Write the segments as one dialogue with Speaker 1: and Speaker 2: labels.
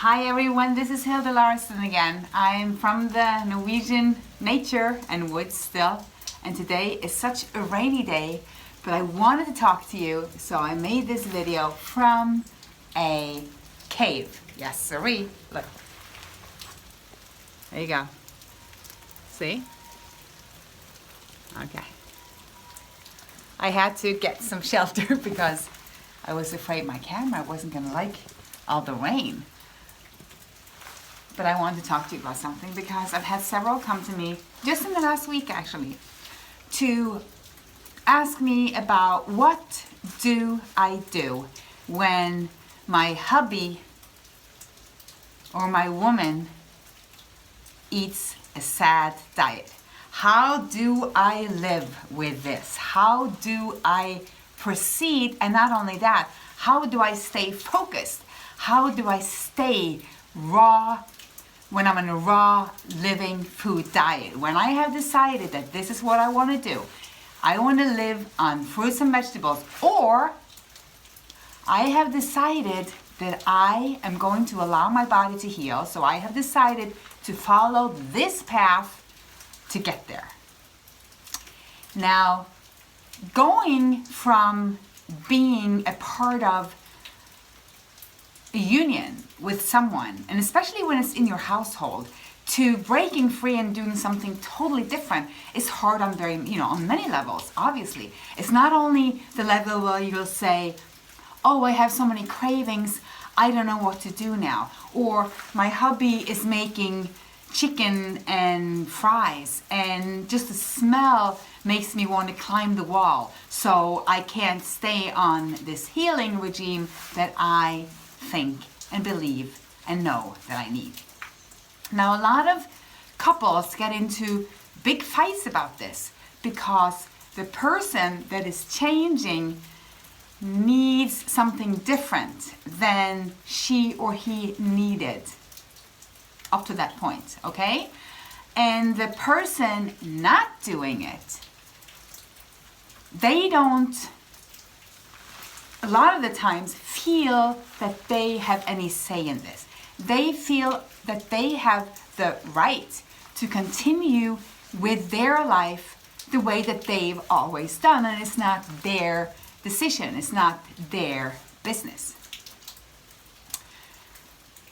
Speaker 1: Hi everyone, this is Hilde Larsen again. I'm from the Norwegian nature and woods still, and today is such a rainy day, but I wanted to talk to you, so I made this video from a cave. Yes, sirree. Look. There you go. See? Okay. I had to get some shelter because I was afraid my camera wasn't going to like all the rain. But I wanted to talk to you about something because I've had several come to me just in the last week actually to ask me about what do I do when my hubby or my woman eats a sad diet. How do I live with this? How do I proceed? And not only that, how do I stay focused? How do I stay raw when I'm on a raw living food diet? When I have decided that this is what I want to do, I want to live on fruits and vegetables, or I have decided that I am going to allow my body to heal, so I have decided to follow this path to get there. Now, going from being a part of a union with someone, and especially when it's in your household, to breaking free and doing something totally different is hard on on many levels, obviously. It's not only the level where you'll say, oh, I have so many cravings, I don't know what to do now. Or my hubby is making chicken and fries, and just the smell makes me want to climb the wall. So I can't stay on this healing regime that I think and believe and know that I need. Now, a lot of couples get into big fights about this because the person that is changing needs something different than she or he needed up to that point, okay? And the person not doing it, they don't, a lot of the times, feel that they have any say in this. They feel that they have the right to continue with their life the way that they've always done, and it's not their decision, it's not their business.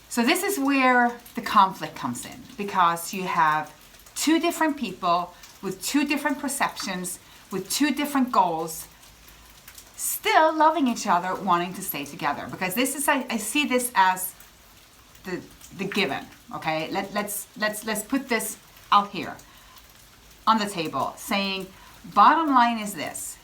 Speaker 1: So this is where the conflict comes in, because you have two different people with two different perceptions, with two different goals, still loving each other, wanting to stay together. Because this is, I see this as the given. Okay, let's put this out here on the table, saying, bottom line is this.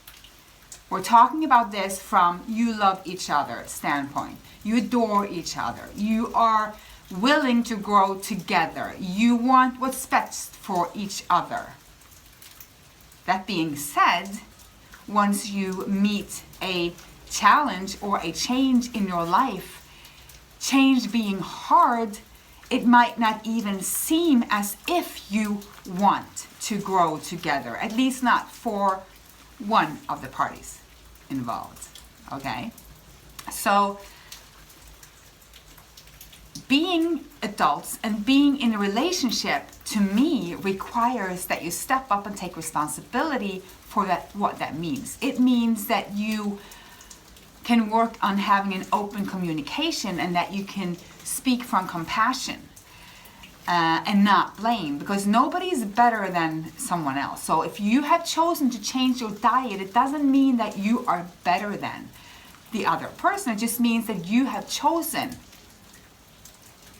Speaker 1: We're talking about this from you love each other standpoint. You adore each other. You are willing to grow together. You want what's best for each other. That being said, once you meet a challenge or a change in your life, change being hard, it might not even seem as if you want to grow together, at least not for one of the parties involved, okay? So, being adults and being in a relationship, to me, requires that you step up and take responsibility for that. What that means. It means that you can work on having an open communication and that you can speak from compassion and not blame, because nobody is better than someone else. So if you have chosen to change your diet, it doesn't mean that you are better than the other person. It just means that you have chosen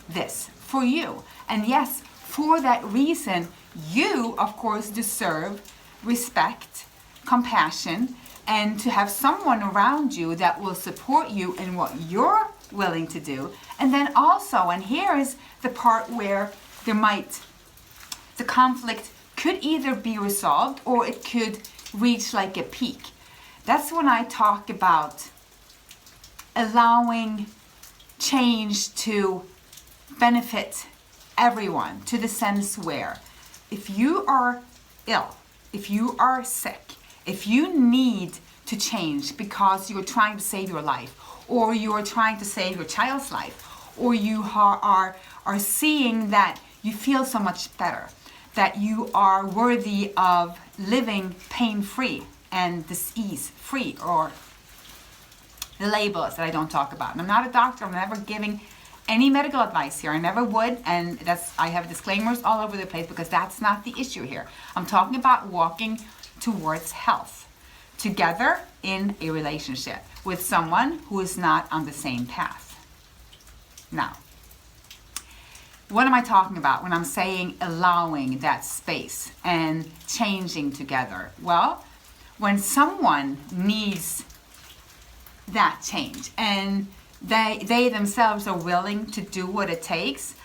Speaker 1: this for you. And yes, for that reason, you, of course, deserve respect, compassion, and to have someone around you that will support you in what you're willing to do. And then also, and here is the part where the conflict could either be resolved or it could reach like a peak. That's when I talk about allowing change to benefit everyone, to the sense where if you are ill, if you are sick, if you need to change because you're trying to save your life, or you're trying to save your child's life, or you are seeing that you feel so much better, that you are worthy of living pain-free and disease-free, or the labels that I don't talk about. And I'm not a doctor. I'm never giving any medical advice here. I never would, and I have disclaimers all over the place because that's not the issue here. I'm talking about walking towards health together in a relationship with someone who is not on the same path. Now, what am I talking about when I'm saying allowing that space and changing together? Well, when someone needs that change and they themselves are willing to do what it takes,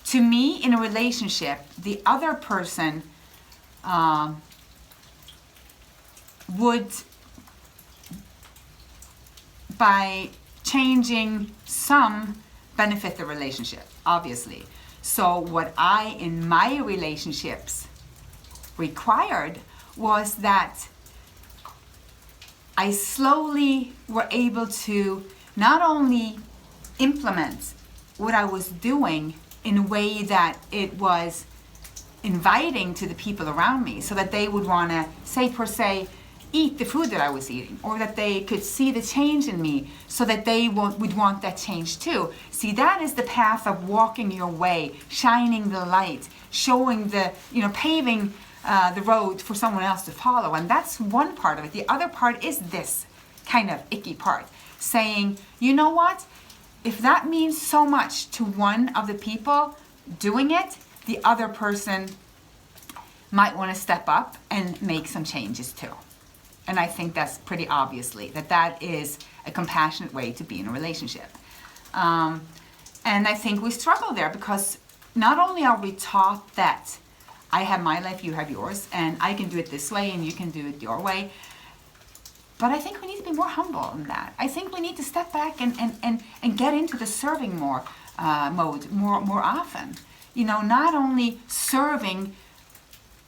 Speaker 1: to me, in a relationship, the other person would, by changing some, benefit the relationship, obviously. So what I, in my relationships, required was that I slowly were able to not only implement what I was doing in a way that it was inviting to the people around me, so that they would want to, say per se, eat the food that I was eating, or that they could see the change in me so that they would want that change too. See, that is the path of walking your way, shining the light, showing paving the road for someone else to follow. And that's one part of it. The other part is this kind of icky part, saying, you know what? If that means so much to one of the people doing it, the other person might want to step up and make some changes too. And I think that's pretty obviously that is a compassionate way to be in a relationship. And I think we struggle there because not only are we taught that I have my life, you have yours, and I can do it this way and you can do it your way, but I think we need to be more humble in that. I think we need to step back and get into the serving mode more often. Not only serving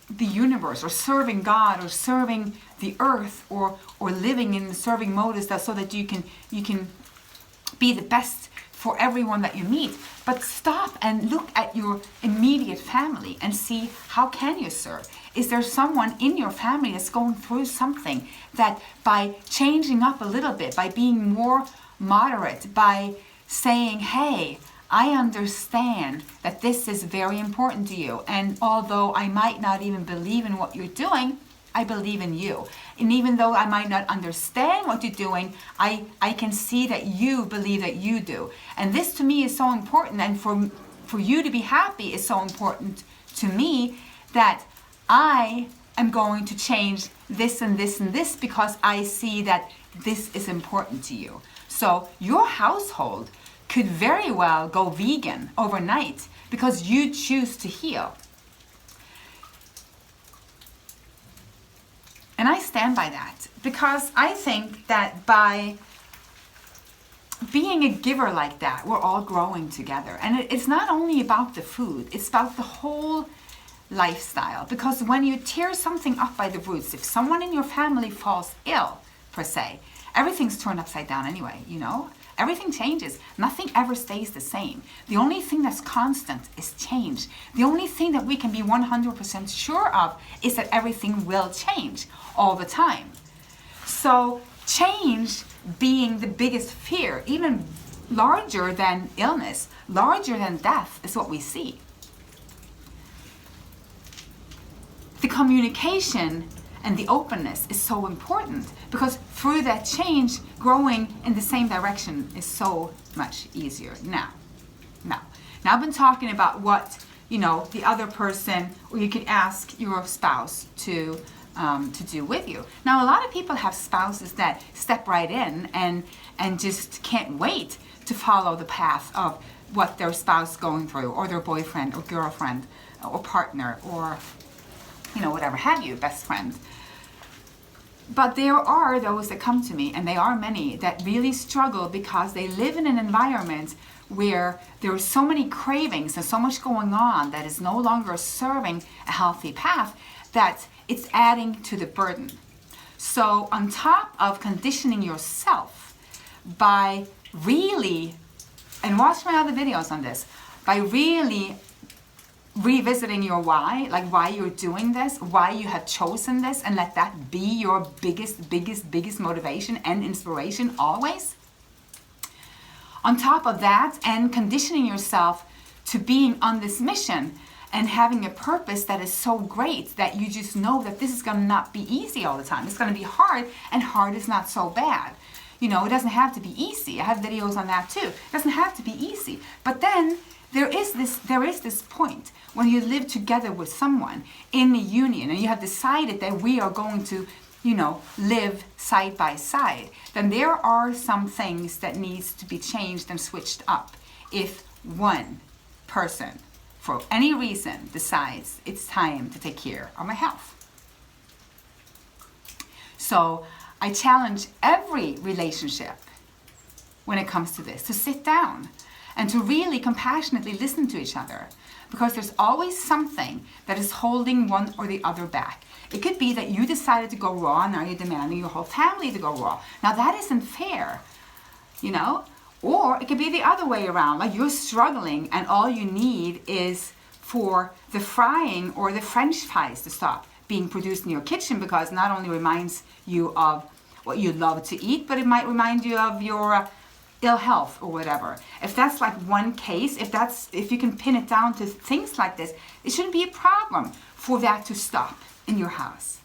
Speaker 1: the universe or serving God or serving the earth or living in the serving mode is that so that you can be the best for everyone that you meet, but stop and look at your immediate family and see, how can you serve? Is there someone in your family that's going through something that by changing up a little bit, by being more moderate, by saying, hey, I understand that this is very important to you, and although I might not even believe in what you're doing, I believe in you. And even though I might not understand what you're doing, I can see that you believe that you do. And this to me is so important, and for you to be happy is so important to me, that I am going to change this and this and this because I see that this is important to you. So your household could very well go vegan overnight because you choose to heal. And I stand by that because I think that by being a giver like that, we're all growing together. And it's not only about the food, it's about the whole lifestyle. Because when you tear something up by the roots, if someone in your family falls ill, per se, everything's turned upside down anyway, Everything changes. Nothing ever stays the same. The only thing that's constant is change. The only thing that we can be 100% sure of is that everything will change all the time. So change being the biggest fear, even larger than illness, larger than death, is what we see. The communication and the openness is so important because through that change, growing in the same direction is so much easier. Now I've been talking about what, the other person, or you could ask your spouse to do with you. Now, a lot of people have spouses that step right in and just can't wait to follow the path of what their spouse is going through, or their boyfriend or girlfriend or partner, or whatever have you, best friend. But there are those that come to me, and they are many, that really struggle because they live in an environment where there are so many cravings and so much going on that is no longer serving a healthy path, that it's adding to the burden. So on top of conditioning yourself by really and watch my other videos on this, by really revisiting your why, like why you're doing this, why you have chosen this, and let that be your biggest motivation and inspiration always. On top of that, and conditioning yourself to being on this mission and having a purpose that is so great that you just know that this is going to not be easy all the time. It's going to be hard, and hard is not so bad. You know, it doesn't have to be easy. I have videos on that too. It doesn't have to be easy. But then there is this point when you live together with someone in a union and you have decided that we are going to, you know, live side by side, then there are some things that needs to be changed and switched up if one person, for any reason, decides it's time to take care of my health. So I challenge every relationship when it comes to this to sit down and to really compassionately listen to each other, because there's always something that is holding one or the other back. It could be that you decided to go raw, and now you're demanding your whole family to go raw. Now that isn't fair, you know? Or it could be the other way around, like you're struggling and all you need is for the frying or the French fries to stop being produced in your kitchen, because not only reminds you of what you love to eat, but it might remind you of your ill health or whatever. If that's like one case, if you can pin it down to things like this, it shouldn't be a problem for that to stop in your house.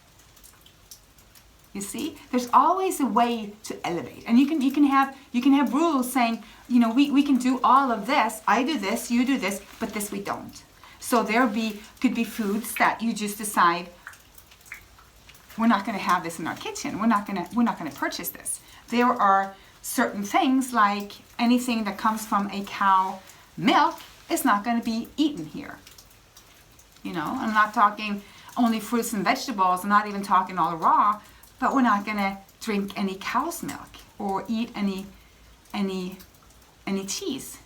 Speaker 1: You see, there's always a way to elevate, and you can have rules saying, you know, we can do all of this. I do this, you do this, but this we don't. So could be foods that you just decide we're not going to have this in our kitchen. We're not going to purchase this. There are certain things, like anything that comes from a cow milk is not going to be eaten here. You know, I'm not talking only fruits and vegetables. I'm not even talking all raw. But we're not going to drink any cow's milk or eat any cheese.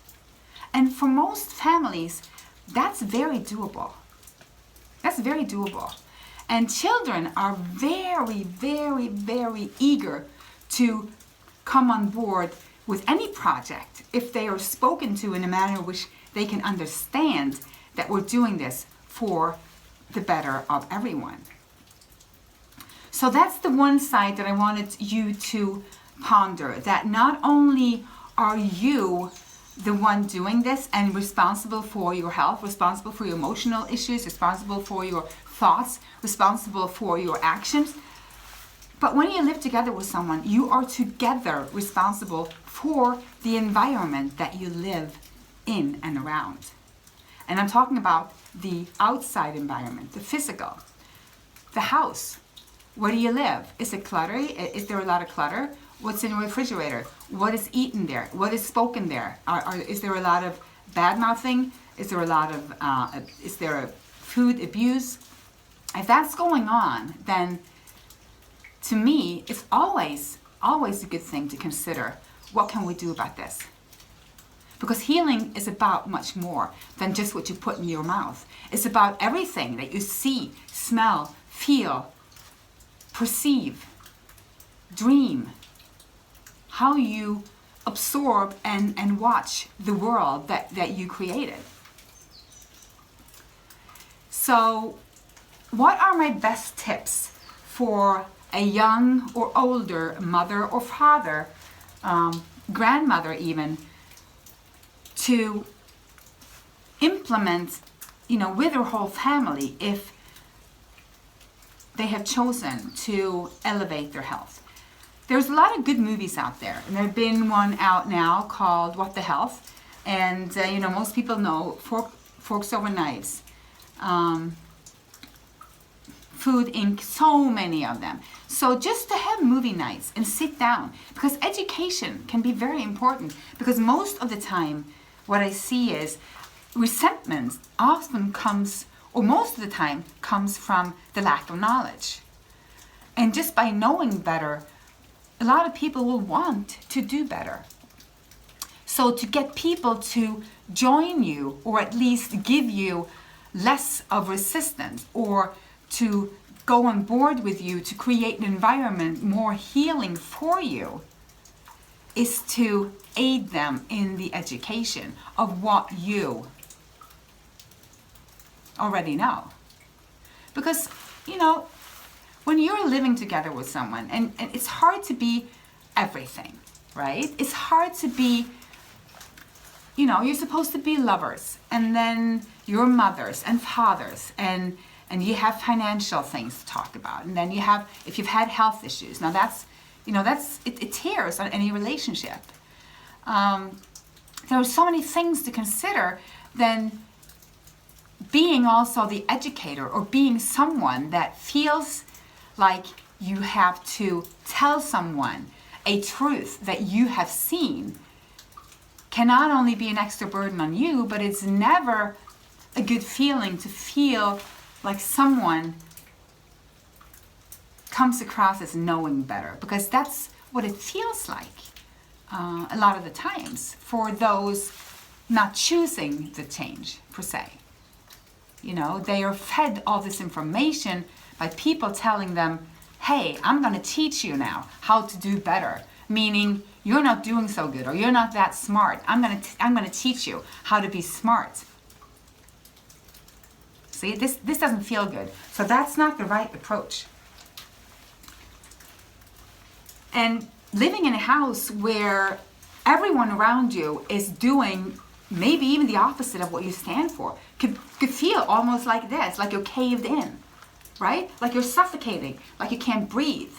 Speaker 1: And for most families, that's very doable. That's very doable. And children are very eager to come on board with any project if they are spoken to in a manner in which they can understand that we're doing this for the better of everyone. So that's the one side that I wanted you to ponder, that not only are you the one doing this and responsible for your health, responsible for your emotional issues, responsible for your thoughts, responsible for your actions, but when you live together with someone, you are together responsible for the environment that you live in and around. And I'm talking about the outside environment, the physical, the house. Where do you live? Is it cluttery? Is there a lot of clutter? What's in your refrigerator? What is eaten there? What is spoken there? Is there a lot of bad mouthing? Is there a lot of, is there a food abuse? If that's going on, then to me, it's always a good thing to consider, what can we do about this? Because healing is about much more than just what you put in your mouth. It's about everything that you see, smell, feel, perceive, dream, how you absorb and watch the world that you created. So, what are my best tips for a young or older mother or father, grandmother even, to implement, you know, with their whole family if they have chosen to elevate their health? There's a lot of good movies out there, and there's been one out now called What the Health, and you know, most people know Forks Over Knives, Food Inc., so many of them. So just to have movie nights and sit down, because education can be very important, because most of the time what I see is resentment often comes, or most of the time comes from the lack of knowledge. And just by knowing better, a lot of people will want to do better. So to get people to join you, or at least give you less of resistance, or to go on board with you to create an environment more healing for you, is to aid them in the education of what you already know. Because, you know, when you're living together with someone, and it's hard to be everything, right? It's hard to be, you know, you're supposed to be lovers, and then you're mothers and fathers, and you have financial things to talk about, and then you have, if you've had health issues, now that's, you know, it tears on any relationship. There are so many things to consider than being also the educator, or being someone that feels like you have to tell someone a truth that you have seen, can not only be an extra burden on you, but it's never a good feeling to feel like someone comes across as knowing better, because that's what it feels like a lot of the times for those not choosing the change per se. You know, they are fed all this information by people telling them, hey, I'm going to teach you now how to do better, meaning you're not doing so good, or you're not that smart. I'm going to teach you how to be smart. See, this doesn't feel good. So that's not the right approach. And living in a house where everyone around you is doing maybe even the opposite of what you stand for could feel almost like this, like you're caved in, right? Like you're suffocating, like you can't breathe.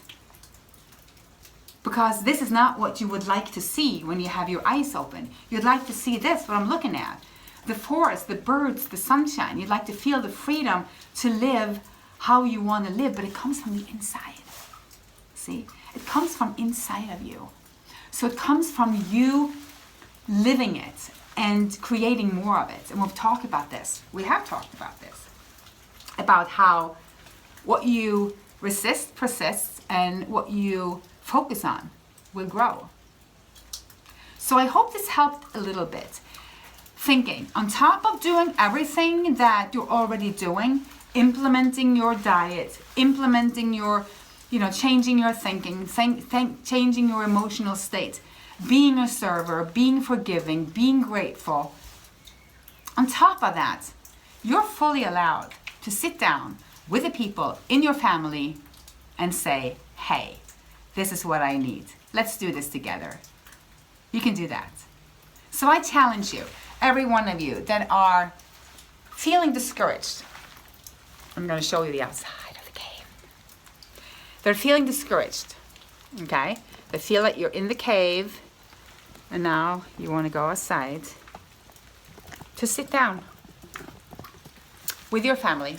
Speaker 1: Because this is not what you would like to see when you have your eyes open. You'd like to see this, what I'm looking at. The forest, the birds, the sunshine. You'd like to feel the freedom to live how you want to live, but it comes from the inside. See? It comes from inside of you. So it comes from you living it and creating more of it. And we'll talk about this. We have talked about this. About how what you resist persists, and what you focus on will grow. So I hope this helped a little bit. Thinking, on top of doing everything that you're already doing, implementing your diet, implementing your, you know, changing your thinking, changing your emotional state, being a server, being forgiving, being grateful. On top of that, you're fully allowed to sit down with the people in your family and say, hey, this is what I need. Let's do this together. You can do that. So I challenge you, every one of you that are feeling discouraged. I'm going to show you the outside of the cave. They're feeling discouraged, okay? They feel like you're in the cave, and now you want to go outside to sit down with your family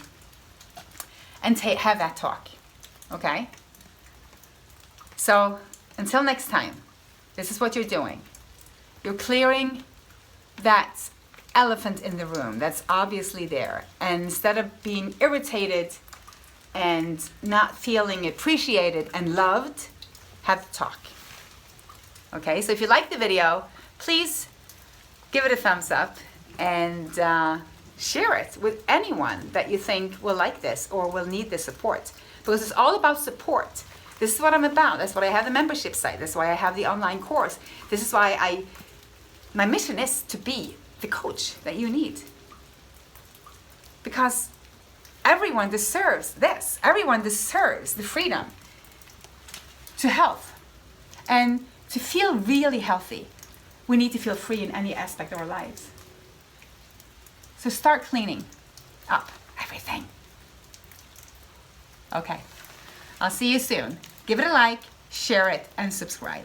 Speaker 1: and have that talk, okay? So until next time, this is what you're doing. You're clearing that elephant in the room that's obviously there. And instead of being irritated and not feeling appreciated and loved, have the talk. Okay, so if you like the video, please give it a thumbs up and share it with anyone that you think will like this or will need the support. Because it's all about support. This is what I'm about. That's why I have the membership site. That's why I have the online course. This is why my mission is to be the coach that you need. Because everyone deserves this. Everyone deserves the freedom to health. And to feel really healthy, we need to feel free in any aspect of our lives. So start cleaning up everything. Okay. I'll see you soon. Give it a like, share it, and subscribe.